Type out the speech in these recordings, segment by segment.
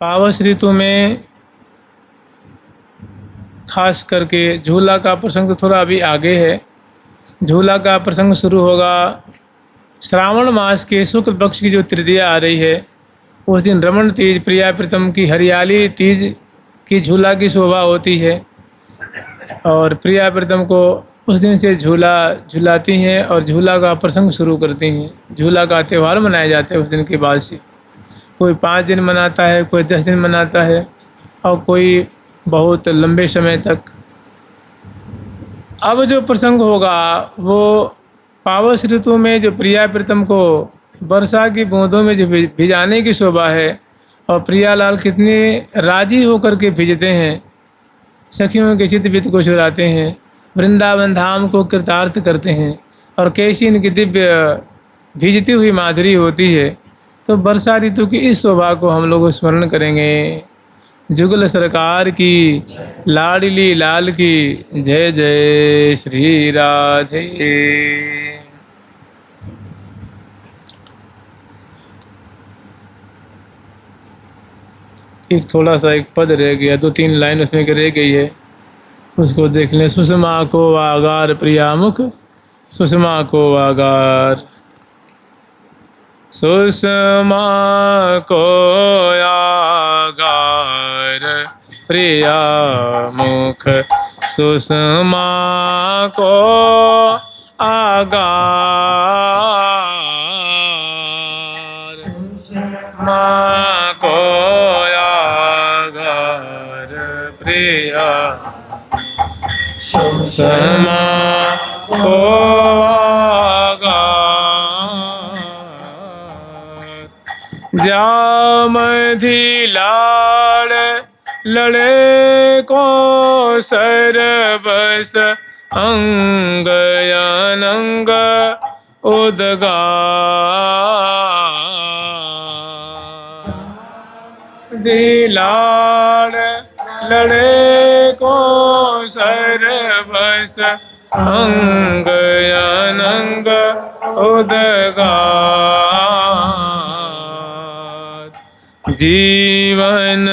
पावस ऋतु में खास करके झूला का प्रसंग तो थोड़ा अभी आगे है। झूला का प्रसंग शुरू होगा श्रावण मास के शुक्ल पक्ष की जो तृतीया आ रही है, उस दिन रमण तीज प्रिया प्रीतम की हरियाली तीज की झूला की शोभा होती है और प्रिया प्रीतम को उस दिन से झूला झुलाती हैं और झूला का प्रसंग शुरू करती हैं। झूला का त्यौहार मनाया जाता है उस दिन के बाद से। कोई 5 दिन मनाता है, कोई 10 दिन मनाता है और कोई बहुत लंबे समय तक। अब जो प्रसंग होगा वो पावस ऋतु में जो प्रिया प्रीतम को वर्षा की बूंदों में जो भिजाने की शोभा है और प्रियालाल कितने राजी होकर के भिजते हैं, सखियों के चित्त वित्त को चुराते हैं, वृंदावन धाम को कृतार्थ करते हैं और कैसी इनकी दिव्य भिजती हुई माधुरी होती है। तो वर्षा ऋतु की इस शोभा को हम लोग स्मरण करेंगे। जुगल सरकार की, लाडली लाल की जय जय श्री राधे। एक थोड़ा सा एक पद रह गया, 2-3 लाइन उसमें रह गई है, उसको देख लें। सुषमा को आगार प्रिया मुख, सुषमा को आगार, सुषमा को आगार प्रिया मुख, सुषमा को आगार, सुषमा को आगार प्रिया, सुषमा को जामधि लाड़ लड़े को सरबस अंग अनंग उद्गार, दिलाड़ लड़े को सरबस अंग अनंग उद्गार, जीवन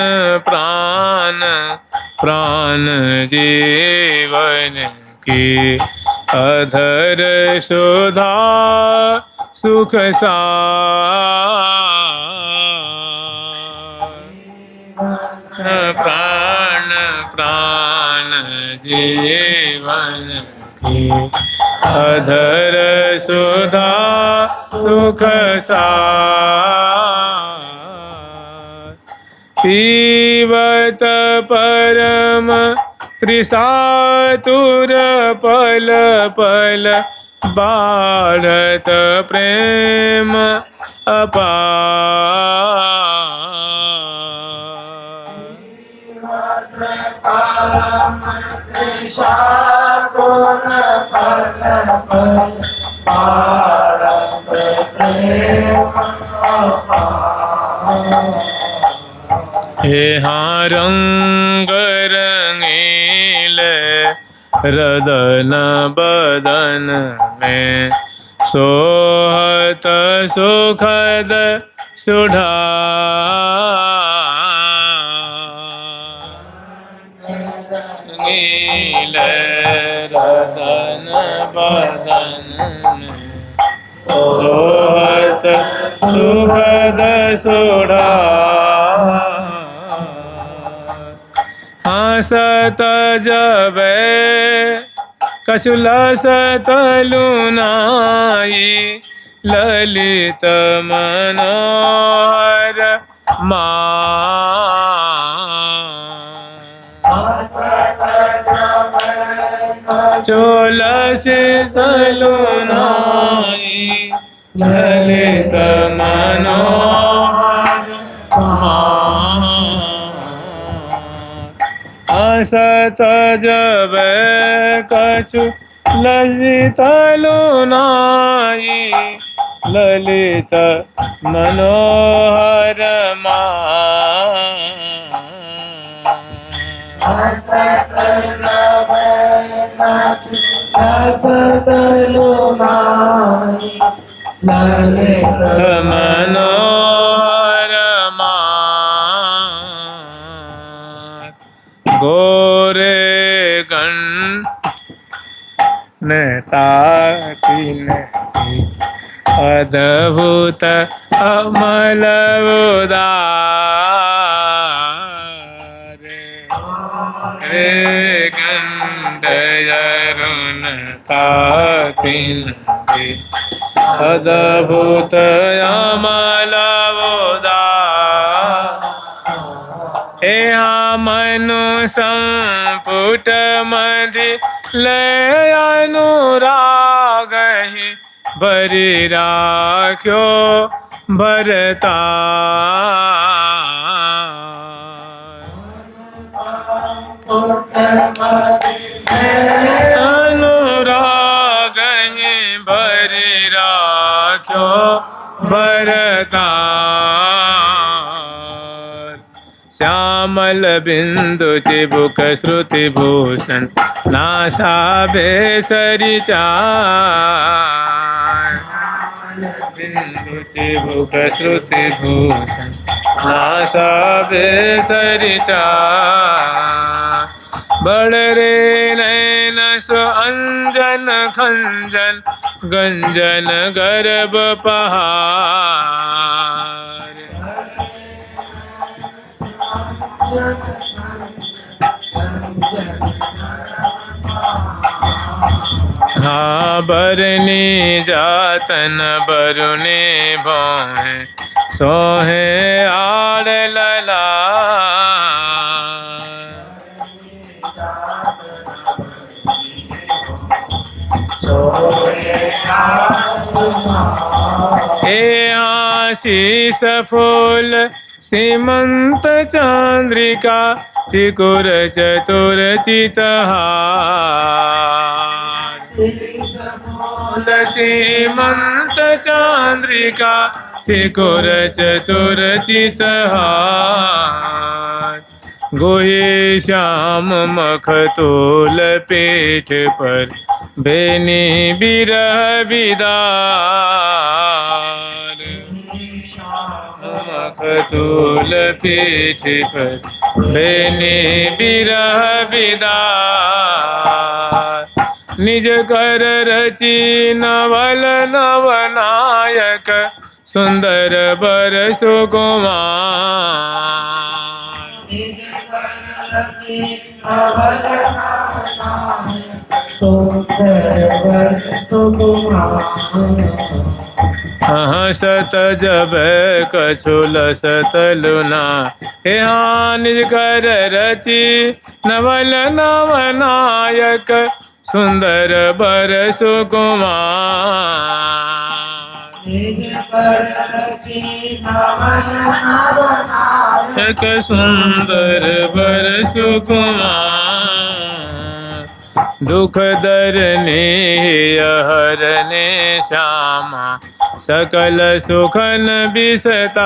प्राण प्राण जीवन की अधर सुधा सुख सार, प्राण प्राण जीवन की अधर सुधा सुख सार, पीवत परम श्री सातुर पल पल बाढ़त प्रेम यहाँ रंग रंगील रदन बदन में सोहत सुखद सुढ़ा, रंगील रदन बदन में सोहत सुखद सुढ़ा, हंसत जबे कछुलसत लुनाई ललित मनोहर चोलसित लुनाई ललित मनोहर हंसत जब कछु ललित लुनाई ललित मनोहर हंसत जब कछु ललित लुनाई ललित मनोहर तीन अद्भुत अमल उदार रे गंड अरुण तीन अद्भुत अमल उदार यहाँ मनु संपुट मधि लय अनुराग ही बरि राख्यो भरता अनुराग ही बरि राख्यो भरता श्यामल बिंदु चिबुक श्रुति भूषण नासा बेसरी चार बिंदु चिबुक श्रुति भूषण नासा बेसरी चार बड़ रे नैन सो अंजन खंजन गंजन गर्भ पहाड़ हाँ बरनी जातन बरुने भोहे सोहे आड़ लला हे आशीष फूल सीमंत चंद्रिका चिकुर चतुर चितहार सीमंत चंद्रिका चिकुर चतुर चितहार गोहे श्याम मखतोल पीठ पर बेनी बिरह बिदार मखतोल पीठ पर बेनी बिरह बिदार निज कर रची नवल नवनायक सुंदर बर सुकुमार सत जब कछुल सतलुना हे निज कर रची नवल नवनायक सुंदर बर सुकुमार सुंदर बर सुकुमार दुख दरने हरने श्यामा सकल सुखन बिसतार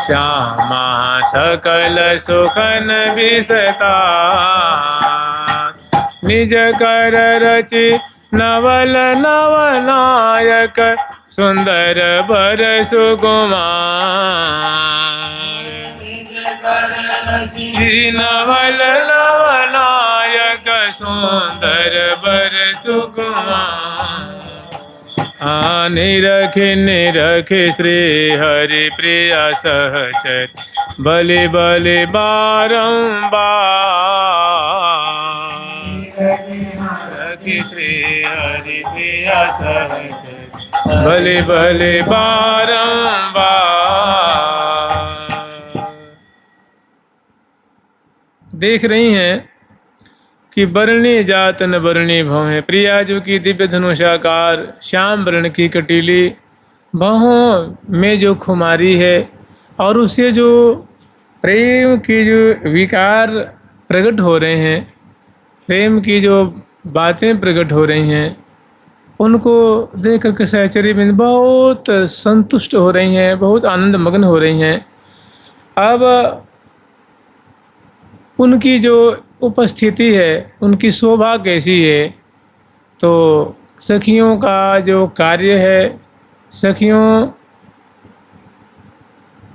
श्यामा सकल सुखन बिसतार निज कर रचि नवल नवनायक सुंदर बर सुकुमार नवल नवनायक सुंदर बर सुकुमार निरखि श्री हरि प्रिया सहचर बलि बलि बारंबार श्री हरि प्रिया सहचर बलि बलि बारंबार। देख रही हैं कि बरणी जात न बरणी भौं है। प्रिया जो की दिव्य धनुषाकार श्याम वर्ण की कटीली बाहों में जो खुमारी है और उससे जो प्रेम की जो विकार प्रकट हो रहे हैं, प्रेम की जो बातें प्रकट हो रही हैं, उनको देख करके सहचरी में बहुत संतुष्ट हो रही हैं, बहुत आनंद मग्न हो रही हैं। अब उनकी जो उपस्थिति है, उनकी शोभा कैसी है, तो सखियों का जो कार्य है, सखियों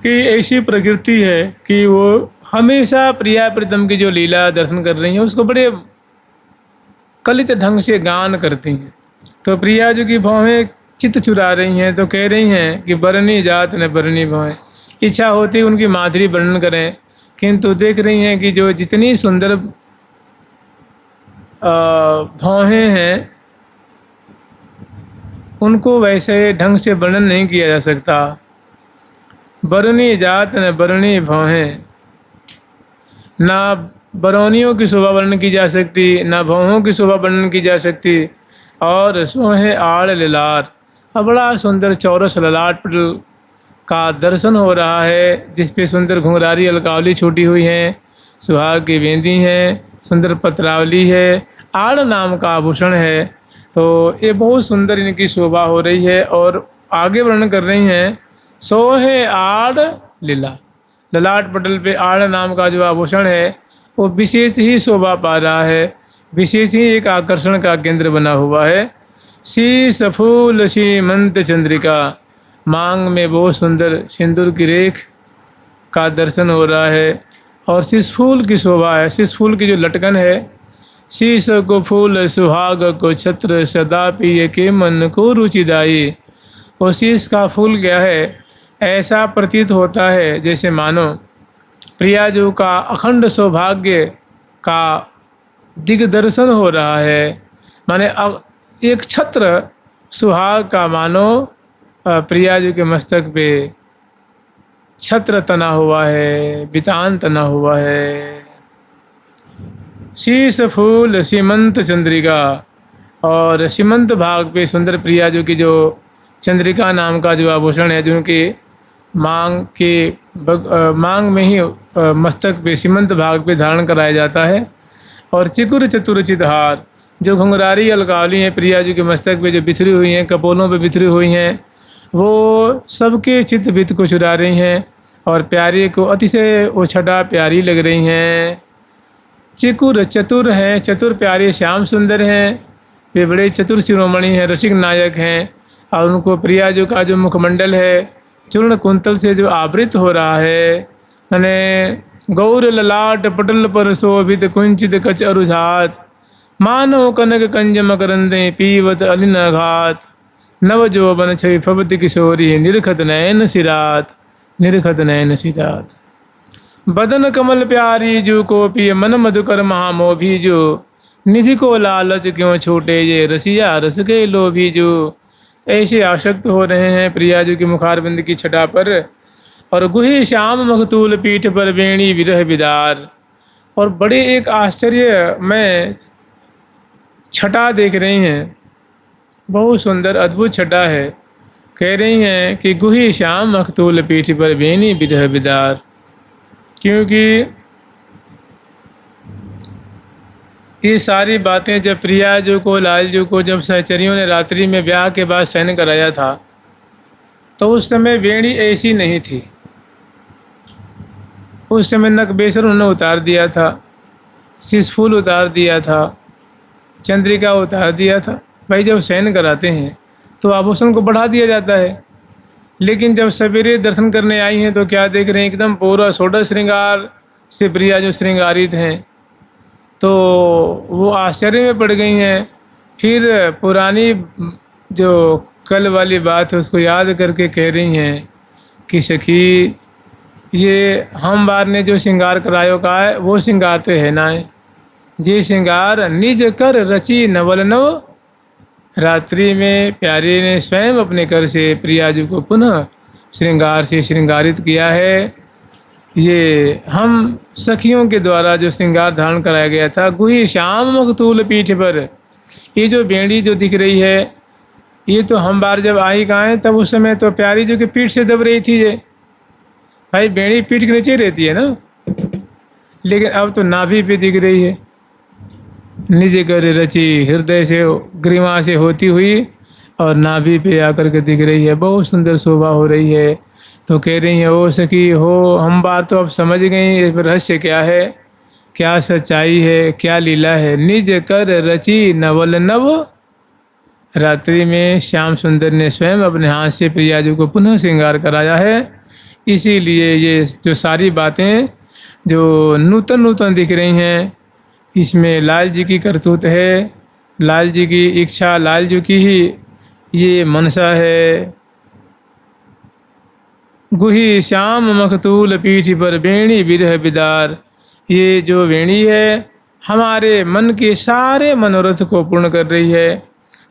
की ऐसी प्रकृति है कि वो हमेशा प्रिया प्रीतम की जो लीला दर्शन कर रही हैं उसको बड़े कलित ढंग से गान करती हैं। तो प्रिया जी की भौहें चित्त चुरा रही हैं, तो कह रही हैं कि बरनी जात न बरनी भौहें। इच्छा होती उनकी माधुरी वर्णन करें, किंतु देख रही हैं कि जो जितनी सुंदर भौहें हैं उनको वैसे ढंग से वर्णन नहीं किया जा सकता। बरनी जात न बरनी भौहें, ना बरौनियों की शोभा वर्णन की जा सकती, ना भौहों की शोभा वर्णन की जा सकती। और सोहे आड़ ललाट, अब बड़ा सुंदर चौरस ललाट पटल का दर्शन हो रहा है, जिस पे सुंदर घुंघरारी अलकावली छूटी हुई हैं, सुहाग की बेंदी हैं, सुंदर पत्रावली है, आड़ नाम का आभूषण है। तो ये बहुत सुंदर इनकी शोभा हो रही है। और आगे वर्णन कर रही हैं, सोहे आड़ लीला, ललाट पटल पे आड़ नाम का जो आभूषण है वो विशेष ही शोभा पा रहा है, विशेष ही एक आकर्षण का केंद्र बना हुआ है। शीश फूल सीमंत चंद्रिका, मांग में बहुत सुंदर सिंदूर की रेख का दर्शन हो रहा है। और शीश फूल की शोभा है, शीश फूल की जो लटकन है, शीश को फूल सुहाग को छत्र, सदा पिए के मन को रुचिदाई। और शीश का फूल क्या है, ऐसा प्रतीत होता है जैसे मानो प्रियाजू का अखंड सौभाग्य का दिग्दर्शन हो रहा है। माने अब एक छत्र सुहाग का मानो प्रियाजू के मस्तक पे छत्र तना हुआ है, बितान तना हुआ है। शीश फूल सीमंत चंद्रिका, और सीमंत भाग पे सुंदर प्रियाजू की जो चंद्रिका नाम का जो आभूषण है, जो उनकी मांग में ही मस्तक पे सीमंत भाग पे धारण कराया जाता है। और चिकुर चतुरचित हार, जो घुंघरारी अलकावली हैं प्रियाजू के मस्तक पे जो बिखरी हुई हैं, कपोलों पे बिखरी हुई हैं, वो सबके चित्त वित्त को चुरा रही हैं और प्यारी को अतिशय वो छटा प्यारी लग रही हैं। चिकुर चतुर हैं, चतुर प्यारे श्याम सुंदर हैं, वे बड़े चतुर शिरोमणि हैं, रसिक नायक हैं। और उनको प्रियाजू का जो मुखमंडल है चूर्ण कुंतल से जो आवृत हो रहा है, मैंने गौर ललाट पटल पर शोभित कुंचित कच अरुझात, मानव कनक कंज मकरंदे पीवत अलिन घात, नव जोबन छवि फबत किशोरी निरखत नयन सिरात, निरखत नयन सिरात। बदन कमल प्यारी जू को पिय मन मधुकर महामोभी जो, निधि को लालच क्यों छूटे ये रसिया रस के लोभी जो। ऐसे आसक्त हो रहे हैं प्रियाजू की मुखारबिंद की छटा पर। और गुहे श्याम मखतूल पीठ पर वेणी विरह विदार, और बड़े एक आश्चर्य में छटा देख रही हैं, बहुत सुंदर अद्भुत छटा है। कह रही हैं कि गुही श्याम मखतूल पीठ पर वेणी विरह विदार, क्योंकि ये सारी बातें जब प्रियाजू को लालजू को जब सहचरियों ने रात्रि में ब्याह के बाद शयन कराया था, तो उस समय वेणी ऐसी नहीं थी। उस समय नकबेसर उन्होंने उतार दिया था, शीशफूल उतार दिया था, चंद्रिका उतार दिया था। भाई जब शयन कराते हैं तो आभूषण को बढ़ा दिया जाता है, लेकिन जब सवेरे दर्शन करने आई हैं तो क्या देख रहे हैं, एकदम पूरा सोडा श्रृंगार से प्रियाजू श्रृंगारित हैं। तो वो आश्चर्य में पड़ गई हैं। फिर पुरानी जो कल वाली बात है उसको याद करके कह रही हैं कि सखी ये हम बार ने जो श्रृंगार करायो का है वो श्रृंगार तो है ना, जे श्रृंगार निज कर रची नवल नव। रात्रि में प्यारे ने स्वयं अपने कर से प्रियाजू को पुनः श्रृंगार से श्रृंगारित किया है। ये हम सखियों के द्वारा जो श्रृंगार धारण कराया गया था। गुही श्याम मखतूल पीठ पर, ये जो बेड़ी जो दिख रही है ये तो हम बार जब आई कहाँ हैं तब उस समय तो प्यारी जो कि पीठ से दब रही थी। ये भाई बेड़ी पीठ के नीचे रहती है ना, लेकिन अब तो नाभि पे दिख रही है। निज कर रची हृदय से ग्रीवा से होती हुई और नाभि पे आकर के दिख रही है, बहुत सुंदर शोभा हो रही है। तो कह रही है हो सकी हो हम बात तो अब समझ गई इस रहस्य क्या है, क्या सच्चाई है, क्या लीला है। निज कर रची नवल नव, रात्रि में श्याम सुंदर ने स्वयं अपने हाथ से प्रियाजू को पुनः श्रृंगार कराया है। इसीलिए ये जो सारी बातें जो नूतन नूतन दिख रही हैं। इसमें लाल जी की करतूत है, लाल जी की इच्छा, लाल जी की ही ये मनसा है। गुही श्याम मखतूल पीठ पर वेणी विरह बिदार। ये जो वेणी है हमारे मन के सारे मनोरथ को पूर्ण कर रही है।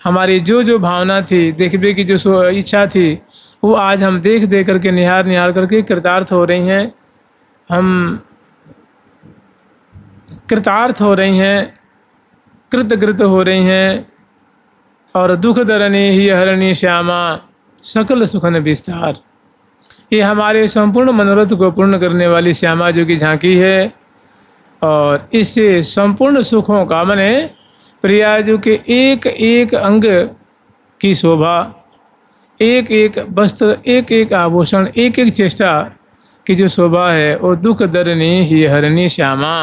हमारी जो जो भावना थी, देखने की जो इच्छा थी, वो आज हम देख देख करके, निहार निहार करके कृतार्थ हो रही हैं। हम कृतार्थ हो रही हैं, कृतकृत हो रही हैं। और दुख दरनी ही हरणी श्यामा सकल सुखन विस्तार। ये हमारे संपूर्ण मनोरथ को पूर्ण करने वाली श्यामा जी की झांकी है। और इससे संपूर्ण सुखों का माने प्रिया जी के एक एक अंग की शोभा, एक एक वस्त्र, एक एक आभूषण, एक एक चेष्टा की जो शोभा है, वो दुख दरनी ही हरणी श्यामा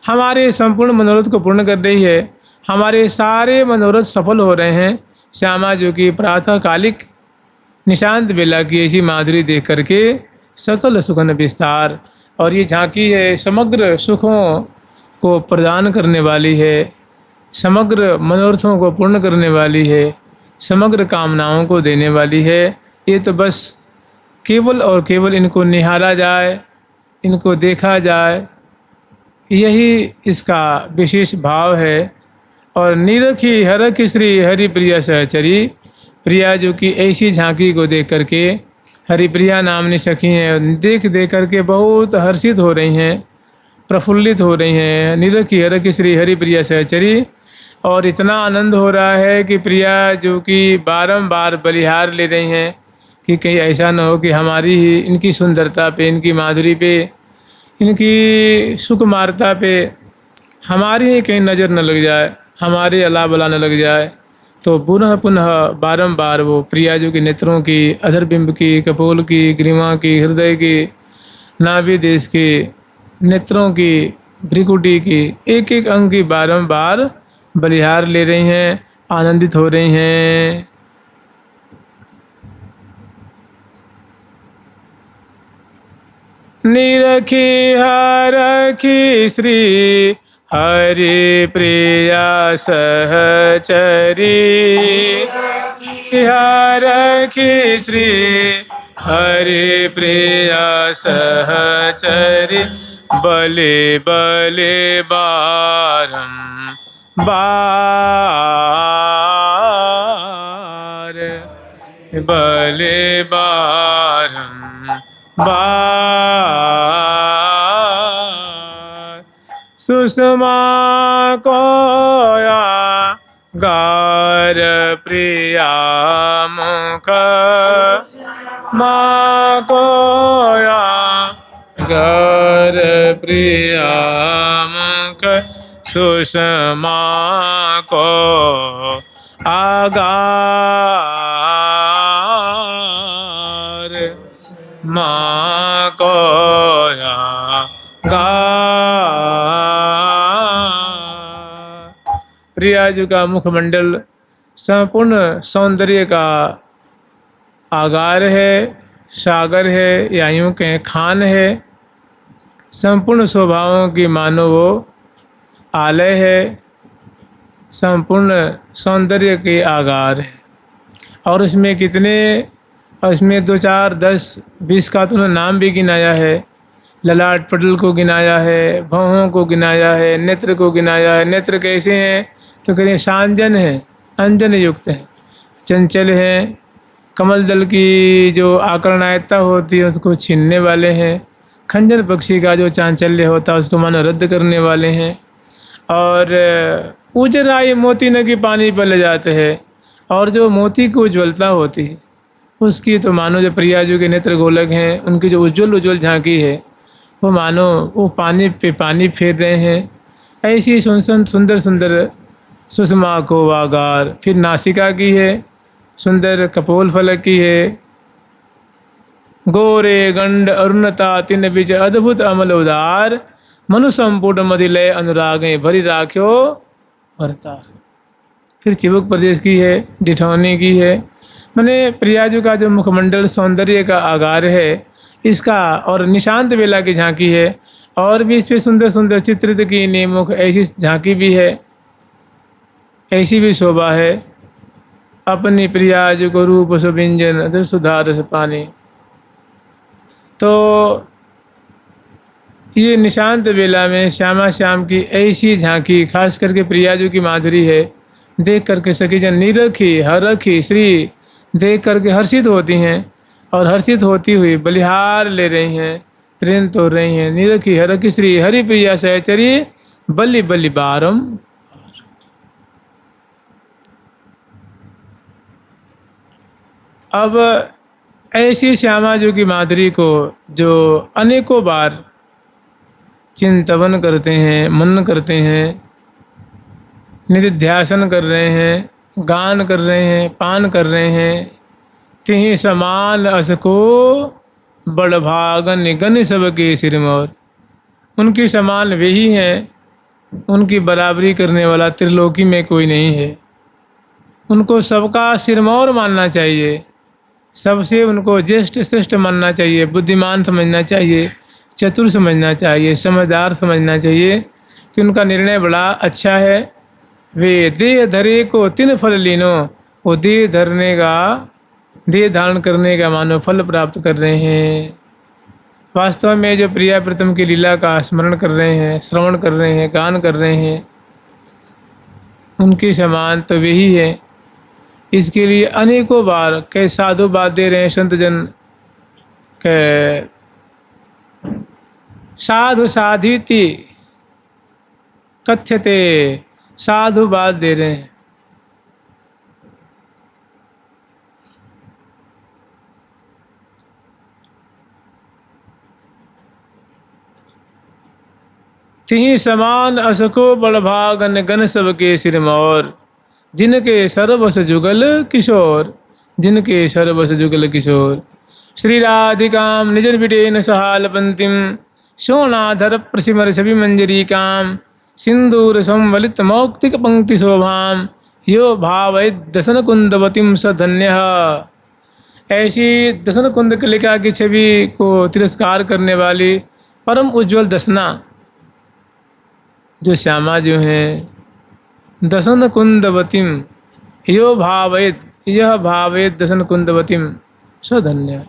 हमारे संपूर्ण मनोरथ को पूर्ण कर रही है। हमारे सारे मनोरथ सफल हो रहे हैं श्यामा जी की प्रातःकालिक निशांत बेला की ऐसी माधुरी देख करके। सकल सुखन विस्तार। और ये झांकी है समग्र सुखों को प्रदान करने वाली है, समग्र मनोरथों को पूर्ण करने वाली है, समग्र कामनाओं को देने वाली है। ये तो बस केवल और केवल इनको निहारा जाए, इनको देखा जाए, यही इसका विशेष भाव है। और निरखी हरख श्री हरिप्रिया सहचरी। प्रिया जो कि ऐसी झांकी को देख करके हरिप्रिया नामनी सखी हैं, देख देख करके बहुत हर्षित हो रही हैं, प्रफुल्लित हो रही हैं। निरखी हरख श्री हरिप्रिया सहचरी। और इतना आनंद हो रहा है कि प्रिया जो कि बारंबार बलिहार ले रही हैं कि कहीं ऐसा न हो कि हमारी ही इनकी सुंदरता पे, इनकी माधुरी पे, इनकी सुकुमारता पे हमारी ही कहीं नज़र न लग जाए, हमारे अला बला न लग जाए। तो पुनः पुनः बारंबार वो प्रिया जी के नेत्रों की, अधर बिंब की, कपोल की, ग्रीवा की, हृदय की, नाभि देश की, नेत्रों की, भ्रिकुटी की, एक एक अंग की बारंबार बलिहार ले रही हैं, आनंदित हो रही हैं। निरखी हरखी श्री हरि प्रिया सहचरी। हरखी श्री हरि प्रिया सहचरी। बले बले बारम बार, बले बारम बार। सुषमा कोया गार प्रिया मुख, माँ कोया गार प्रिया मुख। सुषमा को आगार, माँ कोया प्रिया जी का मुखमंडल संपूर्ण सौंदर्य का आगार है, सागर है, या यूँ कहें खान है। संपूर्ण स्वभावों की मानो वो आलय है, संपूर्ण सौंदर्य के आगार है। और इसमें कितने, और इसमें 2 4 10 20 का तो उन्होंने नाम भी गिनाया है। ललाट पटल को गिनाया है, भौहों को गिनाया है, नेत्र को गिनाया है। नेत्र कैसे हैं तो कहें शांजन है, अंजन युक्त है, चंचल हैं, कमल दल की जो आकर्णायता होती है उसको छीनने वाले हैं। खंजर पक्षी का जो चांचल्य होता है उसको मानो रद्द करने वाले हैं। और उजराई मोती न की पानी पर ले जाते हैं। और जो मोती की उज्ज्वलता होती है उसकी तो मानो जो प्रिया जी के नेत्र गोलक हैं, उनकी जो उज्ज्वल उज्ज्वल झांकी है वो मानो वो पानी पे पानी फेर रहे हैं। ऐसी सुंदर सुंदर सुषमा को वागार। फिर नासिका की है, सुंदर कपोल फलक की है। गोरे गंड अरुणता तिन बीच अद्भुत अमल उदार। मनु संपूर्ण मदिलय अनुरागें भरी राख्यो भरतार। फिर चिबुक प्रदेश की है, डिठौनी की है। मैंने प्रिया जी का जो मुखमंडल सौंदर्य का आगार है इसका, और निशांत बेला की झांकी है। और भी इस पे सुंदर सुंदर चित्रित की निमुख ऐसी झांकी भी है, ऐसी भी शोभा है। अपनी प्रिया जो रूप सुबिंजन सुधार पानी। तो ये निशांत बेला में श्यामा श्याम की ऐसी झांकी, खास करके प्रियाजू की माधुरी है, देख करके सखीजन निरखी हरखी श्री देख करके हर्षित होती हैं, और हर्षित होती हुई बलिहार ले रही हैं, त्रिन तोड़ रही हैं। निरखी हरखी श्री हरि प्रिया सहचरी बल्ली बल्ली बारम। अब ऐसी श्यामा जी की माधुरी को जो अनेकों बार चिंतवन करते हैं, मनन करते हैं, निधिध्यासन कर रहे हैं, गान कर रहे हैं, पान कर रहे हैं, तिहि समान असको बड़भागन गण सबके सिर मोर। उनकी समान वही हैं, उनकी बराबरी करने वाला त्रिलोकी में कोई नहीं है। उनको सबका सिरमौर मानना चाहिए, सबसे उनको ज्येष्ठ श्रेष्ठ मानना चाहिए, बुद्धिमान समझना चाहिए, चतुर समझना चाहिए, समझदार समझना चाहिए कि उनका निर्णय बड़ा अच्छा है। वे देह धरे को तीन फल लीनो, वो देह धरने का, देह धारण करने का मानो फल प्राप्त कर रहे हैं। वास्तव में जो प्रिया प्रीतम की लीला का स्मरण कर रहे हैं, श्रवण कर रहे हैं, गान कर रहे हैं, उनकी समान तो वही है। इसके लिए अनेकों बार कई साधु बात दे रहे हैं संत जन के साधु साधिति कथ्यते, साधु बात दे रहे हैं। तिहि समान असको बड़भागन गण सबके सिर मोर, जिनके सर्वस जुगल किशोर, जिनके सर्वस जुगल किशोर। श्री राधिकाम निजन बिटेन सहालपंतिम, शोणाधर प्रसिमर छवि मंजरी काम, सिंदूर संवलित मौक्तिक पंक्ति शोभाम, यो भावयेद दसन कुंदवतीम स धन्यः। ऐसी दसन कुंद कलिका की छवि को तिरस्कार करने वाली परम उज्ज्वल दसना जो श्यामा जो हैं, दसन कुंदवतीम यो भावयेद, यह भावयेद दसन कुंदवतीम स धन्य।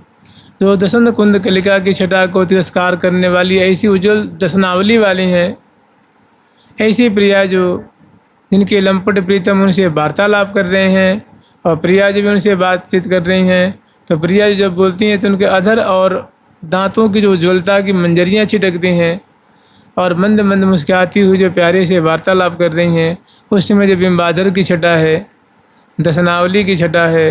जो दसन कुंद कलिका की छटा को तिरस्कार करने वाली ऐसी उज्ज्वल दसनावली वाली हैं, ऐसी प्रिया जो जिनके लंपट प्रीतम उनसे वार्तालाप कर रहे हैं, और प्रिया जी भी उनसे बातचीत कर रही हैं। तो प्रिया जी जब बोलती हैं तो उनके अधर और दांतों की जो उज्ज्वलता की मंजरियाँ छिटकती हैं, और मंद मंद मुस्कुराती हुई जो प्यारे से वार्तालाप कर रही हैं, उस समय जो बिंबाधर की छटा है, दसनावली की छटा है,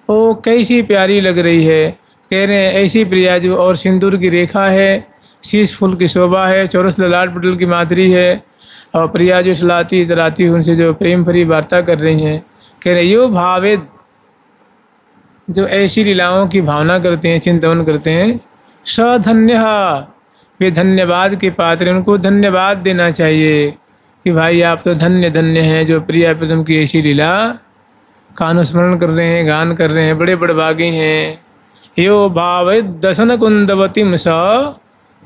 वो कैसी प्यारी लग रही है। कह रहे हैं ऐसी प्रिया जो और सिंदूर की रेखा है, शीश फूल की शोभा है, चौरस ललाट पटल की माधुरी है, और प्रिया जो चलाती इतराती उनसे जो प्रेम भरी वार्ता कर रही हैं। कह रहे यो भावेद, जो ऐसी लीलाओं की भावना करते हैं, चिंतन करते हैं, सधन्य, वे धन्यवाद के पात्र, उनको धन्यवाद देना चाहिए कि भाई आप तो धन्य धन्य हैं जो प्रिया प्रीतम की ऐसी लीला का अनुस्मरण कर रहे हैं, गान कर रहे हैं, बड़े बड़े भागी हैं। यो भाव दसन कुंदवतीम स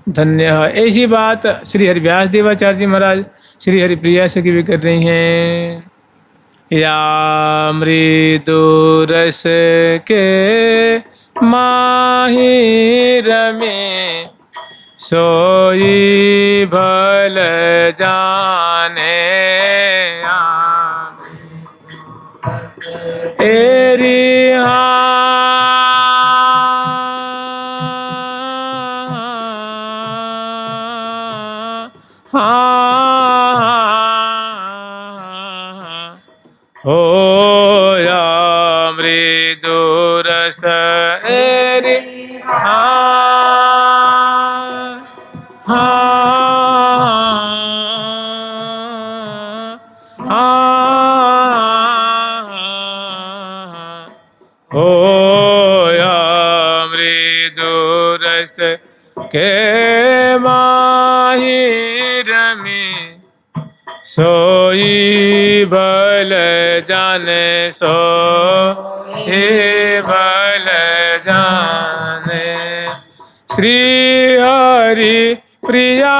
धन्य। ऐसी बात श्री हरिव्यास देवाचार्य जी महाराज श्री हरिप्रिया से की भी कर रही हैं। या मृदु रस के माहिर में सोई भल जाने, एरी होया मृदु रस एरी होया मृदु रस के माहिर में सोई भल जाने, सो हे भल जाने। श्री हरि प्रिया